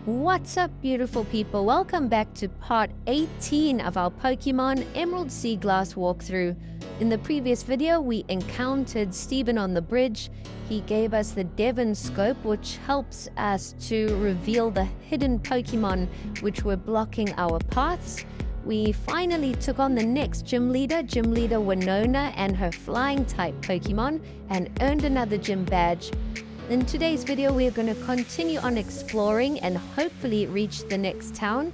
What's up, beautiful people? Welcome back to part 18 of our Pokemon Emerald Seaglass walkthrough. In the previous video, we encountered Steven on the bridge. He gave us the Devon Scope, which helps us to reveal the hidden Pokemon which were blocking our paths. We finally took on the next gym leader Winona and her flying type Pokemon, and earned another gym badge. In today's video, we're going to continue on exploring and hopefully reach the next town.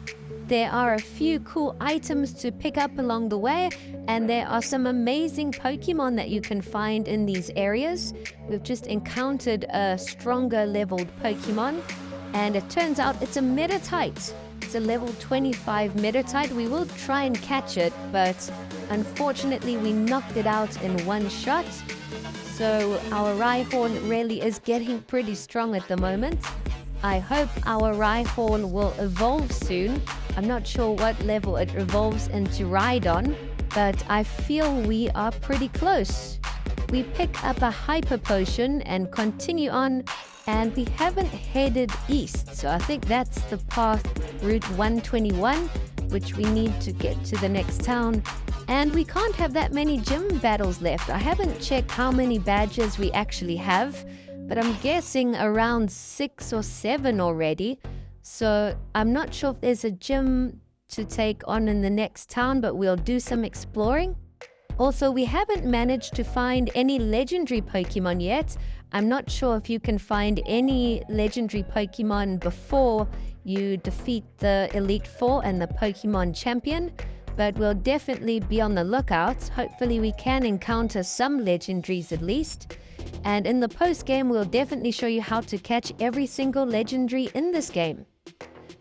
There are a few cool items to pick up along the way, and there are some amazing Pokemon that you can find in these areas. We've just encountered a stronger leveled Pokemon, and it turns out it's a Meditite. It's a level 25 Meditite. We will try and catch it, but unfortunately we knocked it out in one shot. So our Rhyhorn really is getting pretty strong at the moment. I hope our Rhyhorn will evolve soon. I'm not sure what level it evolves into Rhydon, but I feel we are pretty close. We pick up a Hyper Potion and continue on, and we haven't headed east, so I think that's the path, Route 121, which we need to get to the next town. And we can't have that many gym battles left. I haven't checked how many badges we actually have, but I'm guessing around 6 or 7 already. So I'm not sure if there's a gym to take on in the next town, but we'll do some exploring. Also, we haven't managed to find any legendary Pokemon yet. I'm not sure if you can find any legendary Pokemon before you defeat the Elite Four and the Pokemon Champion, but we'll definitely be on the lookout. Hopefully we can encounter some legendaries at least. And in the post-game, we'll definitely show you how to catch every single legendary in this game.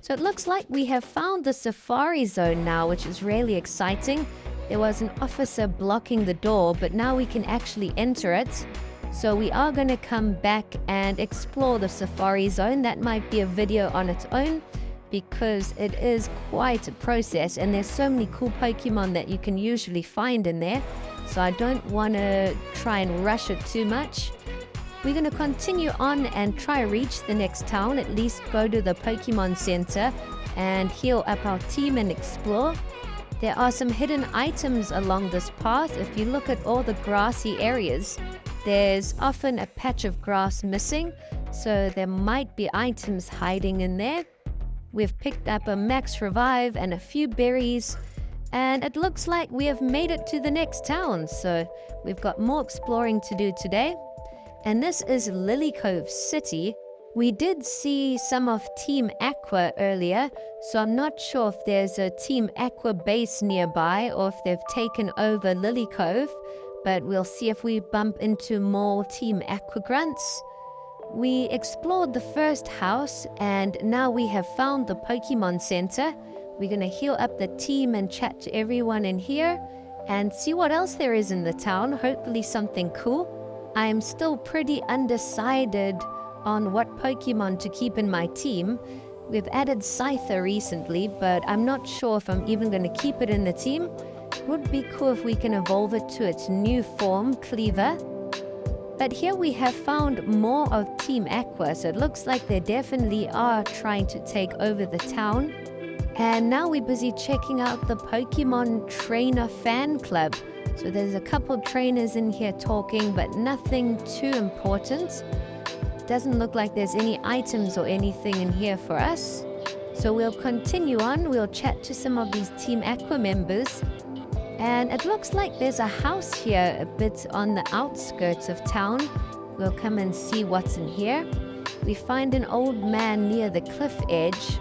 So it looks like we have found the Safari Zone now, which is really exciting. There was an officer blocking the door, but now we can actually enter it. So we are going to come back and explore the Safari Zone. That might be a video on its own, because it is quite a process and there's so many cool Pokemon that you can usually find in there. So I don't want to try and rush it too much. We're going to continue on and try reach the next town, at least go to the Pokemon Center and heal up our team and explore. There are some hidden items along this path. If you look at all the grassy areas, there's often a patch of grass missing, so there might be items hiding in there. We've picked up a Max Revive and a few berries, and it looks like we have made it to the next town, so we've got more exploring to do today. And this is Lillycove City. We did see some of Team Aqua earlier, so I'm not sure if there's a Team Aqua base nearby or if they've taken over Lilycove, but we'll see if we bump into more Team Aqua grunts. We explored the first house, and now we have found the Pokemon Center. We're going to heal up the team and chat to everyone in here and see what else there is in the town, hopefully something cool. I am still pretty undecided on what Pokemon to keep in my team. We've added Scyther recently, but I'm not sure if I'm even going to keep it in the team. It would be cool if we can evolve it to its new form, Cleaver. But here we have found more of Team Aqua, so it looks like they definitely are trying to take over the town. And now we're busy checking out the Pokemon Trainer Fan Club. So there's a couple trainers in here talking, but nothing too important. Doesn't look like there's any items or anything in here for us. So we'll continue on, we'll chat to some of these Team Aqua members. And it looks like there's a house here a bit on the outskirts of town. We'll come and see what's in here. We find an old man near the cliff edge.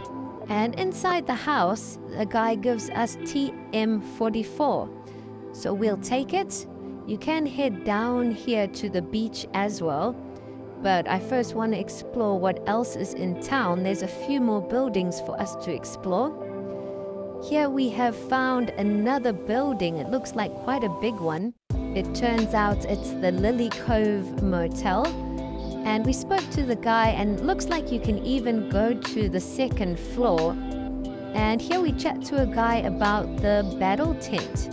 And inside the house, a guy gives us TM44. So we'll take it. You can head down here to the beach as well. But I first want to explore what else is in town. There's a few more buildings for us to explore. Here we have found another building. It looks like quite a big one. It turns out it's the Lilycove Motel. And we spoke to the guy, and it looks like you can even go to the second floor. And here we chat to a guy about the battle tent.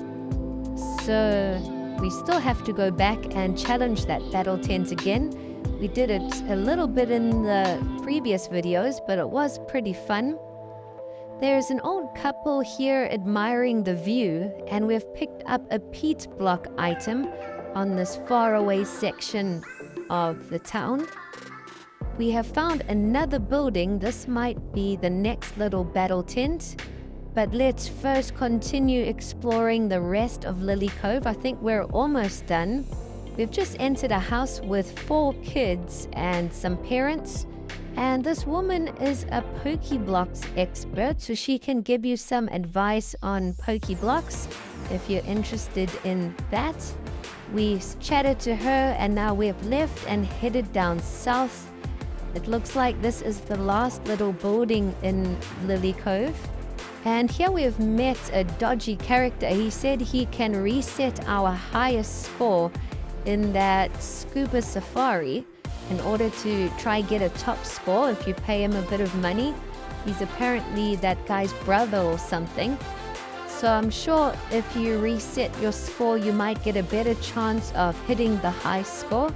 So We still have to go back and challenge that battle tent again. We did it a little bit in the previous videos, but it was pretty fun. There's an old couple here admiring the view, and we've picked up a peat block item on this faraway section of the town. We have found another building. This might be the next little battle tent. But let's first continue exploring the rest of Lilycove. I think we're almost done. We've just entered a house with 4 kids and some parents. And this woman is a Pokeblocks expert, so she can give you some advice on Pokeblocks if you're interested in that. We chatted to her and now we've left and headed down south. It looks like this is the last little building in Lilycove. And here we've met a dodgy character. He said he can reset our highest score in that scuba safari in order to try get a top score if you pay him a bit of money. He's apparently that guy's brother or something. So I'm sure if you reset your score, you might get a better chance of hitting the high score.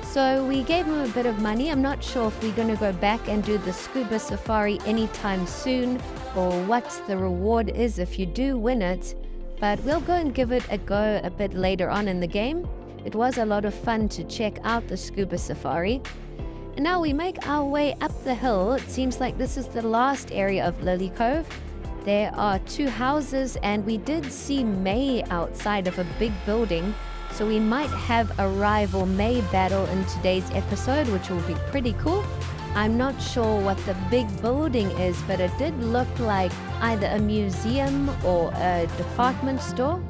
So we gave him a bit of money. I'm not sure if we're going to go back and do the scuba safari anytime soon or what the reward is if you do win it. But we'll go and give it a go a bit later on in the game. It was a lot of fun to check out the scuba safari. And now we make our way up the hill. It seems like this is the last area of Lilycove. There are 2 houses and we did see May outside of a big building. So we might have a rival May battle in today's episode, which will be pretty cool. I'm not sure what the big building is, but it did look like either a museum or a department store.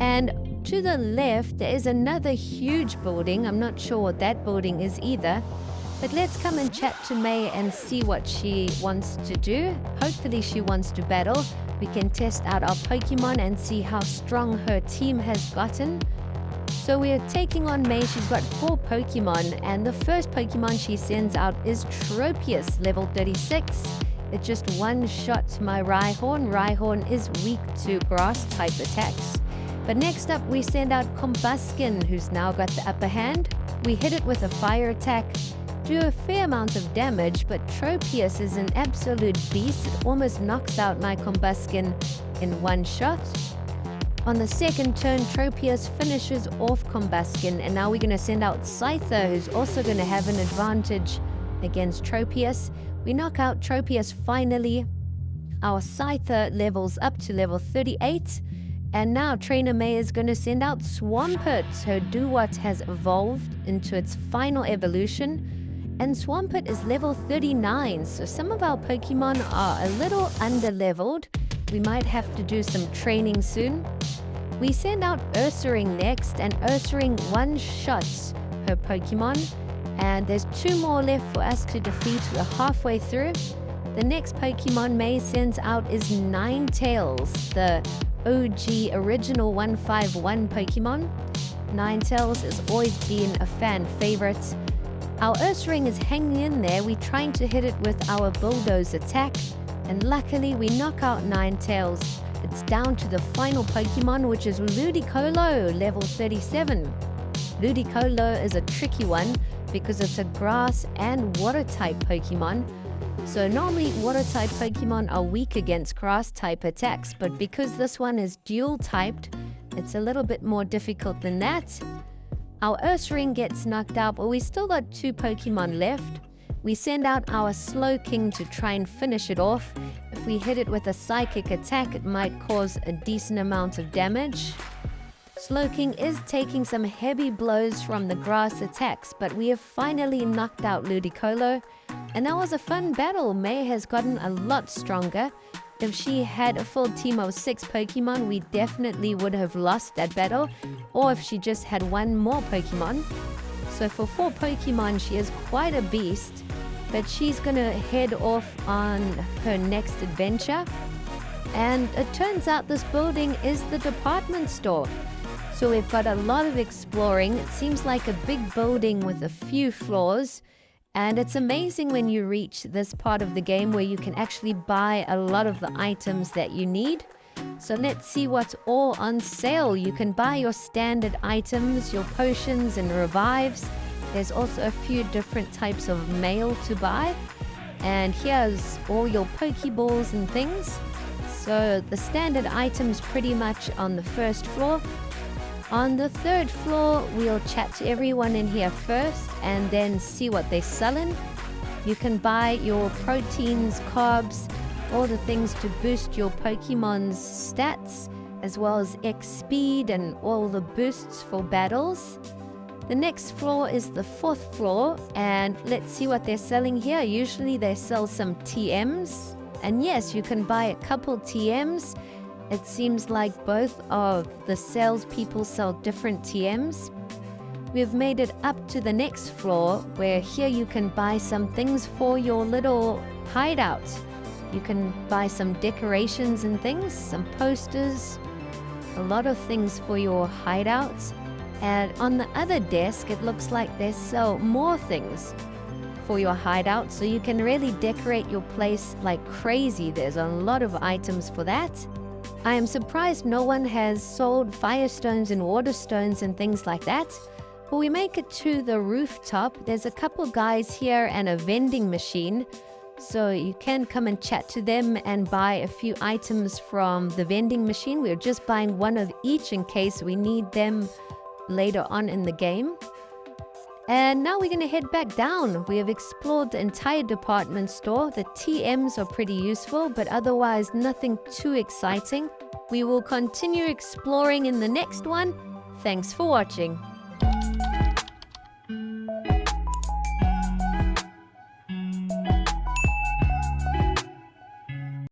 And to the left, there is another huge building. I'm not sure what that building is either. But let's come and chat to May and see what she wants to do. Hopefully she wants to battle. We can test out our Pokemon and see how strong her team has gotten. So we're taking on May. She's got 4 Pokemon, and the first Pokemon she sends out is Tropius, level 36. It just one-shot my Rhyhorn. Rhyhorn is weak to grass-type attacks. But next up, we send out Combuskin, who's now got the upper hand. We hit it with a fire attack, do a fair amount of damage, but Tropius is an absolute beast. It almost knocks out my Combuskin in one shot. On the second turn, Tropius finishes off Combuskin, and now we're going to send out Scyther, who's also going to have an advantage against Tropius. We knock out Tropius finally. Our Scyther levels up to level 38. And now Trainer May is going to send out Swampert. Her Duat has evolved into its final evolution. And Swampert is level 39. So some of our Pokemon are a little under-leveled. We might have to do some training soon. We send out Ursaring next. And Ursaring one-shots her Pokemon. And there's 2 more left for us to defeat. We're halfway through. The next Pokemon May sends out is Ninetales, the OG original 151 Pokemon. Ninetales has always been a fan favorite. Our Ursaring is hanging in there. We're trying to hit it with our Bulldoze attack, and luckily we knock out Ninetales. It's down to the final Pokemon, which is Ludicolo, level 37. Ludicolo is a tricky one because it's a grass and water type Pokemon. So normally water-type Pokemon are weak against grass-type attacks, but because this one is dual-typed, it's a little bit more difficult than that. Our Ursaring gets knocked out, but we still got 2 Pokemon left. We send out our Slowking to try and finish it off. If we hit it with a Psychic attack, it might cause a decent amount of damage. Slowking is taking some heavy blows from the grass attacks, but we have finally knocked out Ludicolo. And that was a fun battle. May has gotten a lot stronger. If she had a full team of 6 Pokemon, we definitely would have lost that battle. Or if she just had 1 more Pokemon. So for 4 Pokemon, she is quite a beast. But she's going to head off on her next adventure. And it turns out this building is the department store. So we've got a lot of exploring. It seems like a big building with a few floors. And it's amazing when you reach this part of the game where you can actually buy a lot of the items that you need. So let's see what's all on sale. You can buy your standard items, your potions and revives. There's also a few different types of mail to buy. And here's all your Pokeballs and things. So the standard items pretty much on the first floor. On the third floor, we'll chat to everyone in here first and then see what they're selling. You can buy your proteins, carbs, all the things to boost your Pokemon's stats, as well as X speed and all the boosts for battles. The next floor is the fourth floor, and let's see what they're selling here. Usually they sell some TMs, and yes, you can buy a couple TMs. It seems like both of the salespeople sell different TMs. We've made it up to the next floor, where here you can buy some things for your little hideout. You can buy some decorations and things, some posters, a lot of things for your hideout. And on the other desk, it looks like they sell more things for your hideout, so you can really decorate your place like crazy. There's a lot of items for that. I am surprised no one has sold firestones and waterstones and things like that. But we make it to the rooftop. There's a couple guys here and a vending machine. So you can come and chat to them and buy a few items from the vending machine. We're just buying one of each in case we need them later on in the game. And now we're going to head back down. We have explored the entire department store. The TMs are pretty useful, but otherwise nothing too exciting. We will continue exploring in the next one. Thanks for watching.